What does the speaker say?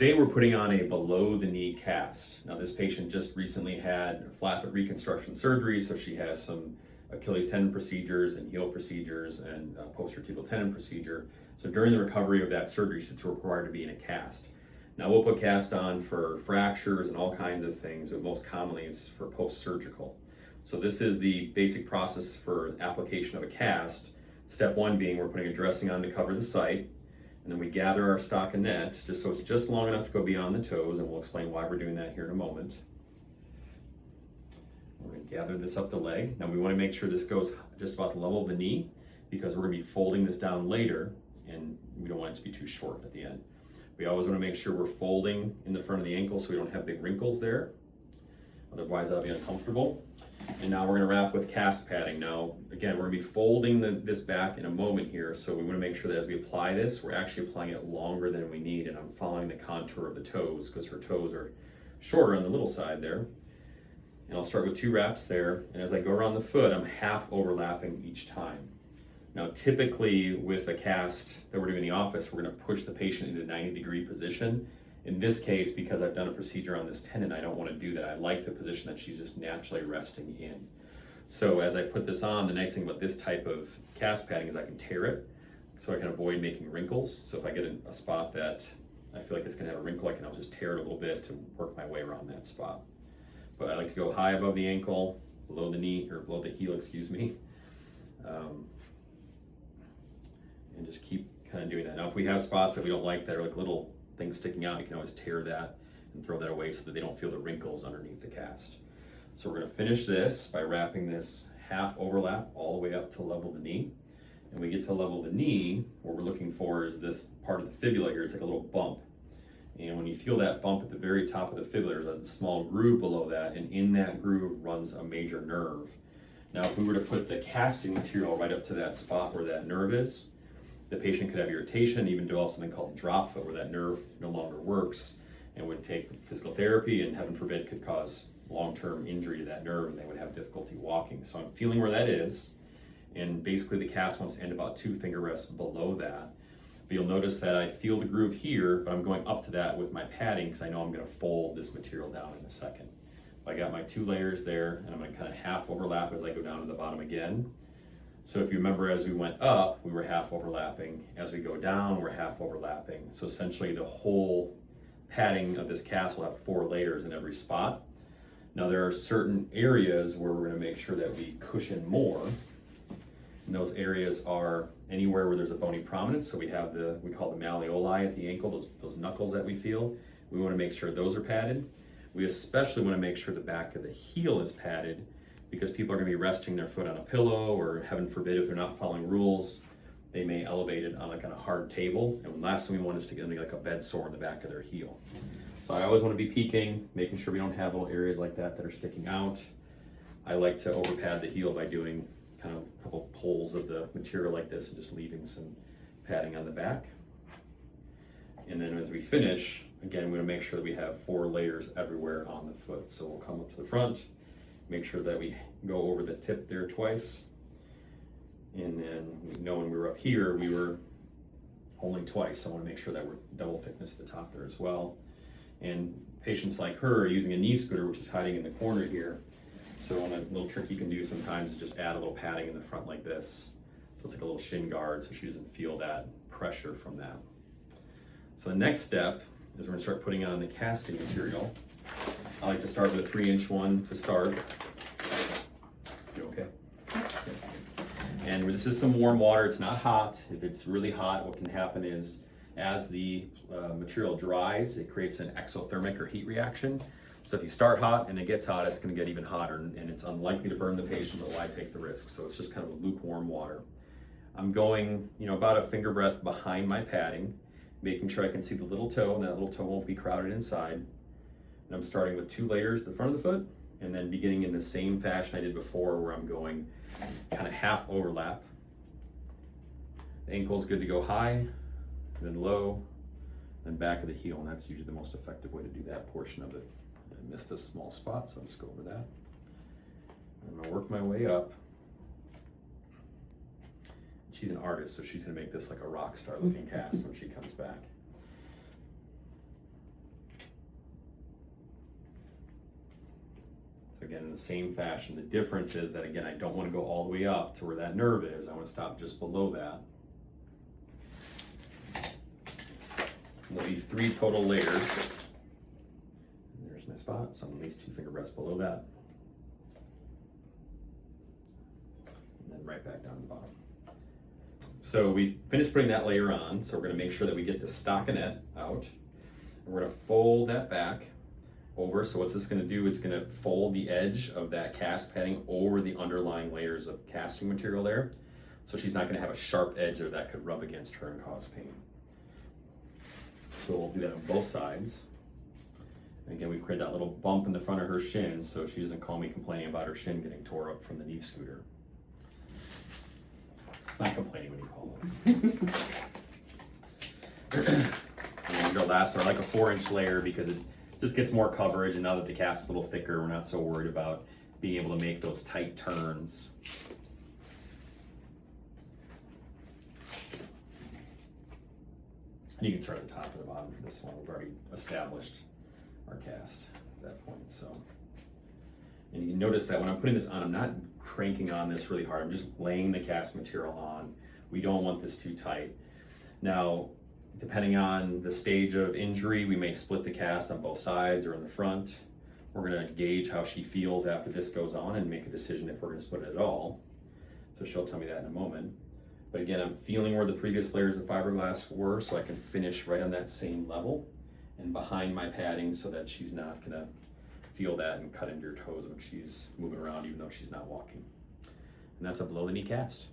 Today we're putting on a below the knee cast. Now this patient just recently had flat foot reconstruction surgery, so she has some Achilles tendon procedures and heel procedures and posterior tibial tendon procedure. So during the recovery of that surgery, she's required to be in a cast. Now we'll put cast on for fractures and all kinds of things, but most commonly it's for post-surgical. So this is the basic process for application of a cast. Step one being we're putting a dressing on to cover the site, and then we gather our stockinette just so it's just long enough to go beyond the toes, and we'll explain why we're doing that here in a moment. We're going to gather this up the leg. Now we want to make sure this goes just about the level of the knee because we're going to be folding this down later, and we don't want it to be too short at the end. We always want to make sure we're folding in the front of the ankle so we don't have big wrinkles there. Otherwise that'll be uncomfortable. And now we're going to wrap with cast padding. Now again, we're going to be folding this back in a moment here, so we want to make sure that as we apply this, we're actually applying it longer than we need, and I'm following the contour of the toes because her toes are shorter on the little side there. And I'll start with 2 wraps there, and as I go around the foot, I'm half overlapping each time. Now typically with a cast that we're doing in the office, we're going to push the patient into a 90-degree position. In this case, because I've done a procedure on this tendon, I don't want to do that. I like the position that she's just naturally resting in. So as I put this on, the nice thing about this type of cast padding is I can tear it, so I can avoid making wrinkles. So if I get a spot that I feel like it's going to have a wrinkle, I'll just tear it a little bit to work my way around that spot. But I like to go high above the ankle, below the knee, or below the heel, excuse me. And just keep kind of doing that. Now if we have spots that we don't like that are like little things sticking out, you can always tear that and throw that away so that they don't feel the wrinkles underneath the cast. So we're going to finish this by wrapping this half overlap all the way up to level of the knee. And we get to level of the knee, what we're looking for is this part of the fibula here. It's like a little bump. And when you feel that bump at the very top of the fibula, there's a small groove below that, and in that groove runs a major nerve. Now if we were to put the casting material right up to that spot where that nerve is, the patient could have irritation, even develop something called drop foot, where that nerve no longer works and would take physical therapy, and heaven forbid could cause long-term injury to that nerve, and they would have difficulty walking. So I'm feeling where that is, and basically the cast wants to end about 2 finger rests below that. But you'll notice that I feel the groove here, but I'm going up to that with my padding because I know I'm going to fold this material down in a second. I got my 2 layers there, and I'm going to kind of half overlap as I go down to the bottom again. So if you remember, as we went up, we were half overlapping. As we go down, we're half overlapping. So essentially the whole padding of this cast will have 4 layers in every spot. Now there are certain areas where we're going to make sure that we cushion more. And those areas are anywhere where there's a bony prominence. So we have we call the malleoli at the ankle, those knuckles that we feel. We want to make sure those are padded. We especially want to make sure the back of the heel is padded, because people are going to be resting their foot on a pillow, or heaven forbid, if they're not following rules, they may elevate it on like on a hard table. And the last thing we want is to get like a bed sore in the back of their heel. So I always want to be peeking, making sure we don't have little areas like that that are sticking out. I like to over pad the heel by doing kind of a couple pulls of the material like this and just leaving some padding on the back. And then as we finish, again, we want to make sure that we have 4 layers everywhere on the foot. So we'll come up to the front, make sure that we go over the tip there twice. And then we know when we were up here, we were holding twice. So I want to make sure that we're double thickness at the top there as well. And patients like her are using a knee scooter, which is hiding in the corner here. So a little trick you can do sometimes is just add a little padding in the front like this. So it's like a little shin guard so she doesn't feel that pressure from that. So the next step is we're going to start putting on the casting material. I like to start with a 3-inch one to start. You okay? And this is some warm water. It's not hot. If it's really hot, what can happen is as the material dries, it creates an exothermic or heat reaction. So if you start hot and it gets hot, it's going to get even hotter, and it's unlikely to burn the patient, but why take the risk? So it's just kind of a lukewarm water. I'm going, about a finger breadth behind my padding, making sure I can see the little toe, and that little toe won't be crowded inside. And I'm starting with 2 layers, the front of the foot, and then beginning in the same fashion I did before, where I'm going kind of half overlap. The ankle's good to go high, then low, then back of the heel, and that's usually the most effective way to do that portion of it. I missed a small spot, so I'll just go over that. I'm gonna work my way up. She's an artist, so she's gonna make this like a rock star looking cast when she comes back. again in the same fashion. The difference is that, again, I don't want to go all the way up to where that nerve is. I want to stop just below that. And there'll be 3 total layers. And there's my spot, so I'm at least 2 finger breaths below that. And then right back down to the bottom. So we finished putting that layer on, so we're going to make sure that we get the stockinette out. And we're going to fold that back over. So what's this going to do? It's going to fold the edge of that cast padding over the underlying layers of casting material there. So she's not going to have a sharp edge there that could rub against her and cause pain. So we'll do that on both sides. And again, we've created that little bump in the front of her shin so she doesn't call me complaining about her shin getting tore up from the knee scooter. It's not complaining when you call it. And the last are like a 4-inch layer because it just gets more coverage, and now that the cast is a little thicker, we're not so worried about being able to make those tight turns. And you can start at the top or the bottom for this one. We've already established our cast at that point. So, and you can notice that when I'm putting this on, I'm not cranking on this really hard. I'm just laying the cast material on. We don't want this too tight. Now, depending on the stage of injury, we may split the cast on both sides or in the front. We're going to gauge how she feels after this goes on and make a decision if we're going to split it at all. So she'll tell me that in a moment. But again, I'm feeling where the previous layers of fiberglass were, so I can finish right on that same level and behind my padding so that she's not going to feel that and cut into her toes when she's moving around, even though she's not walking. And that's a below the knee cast.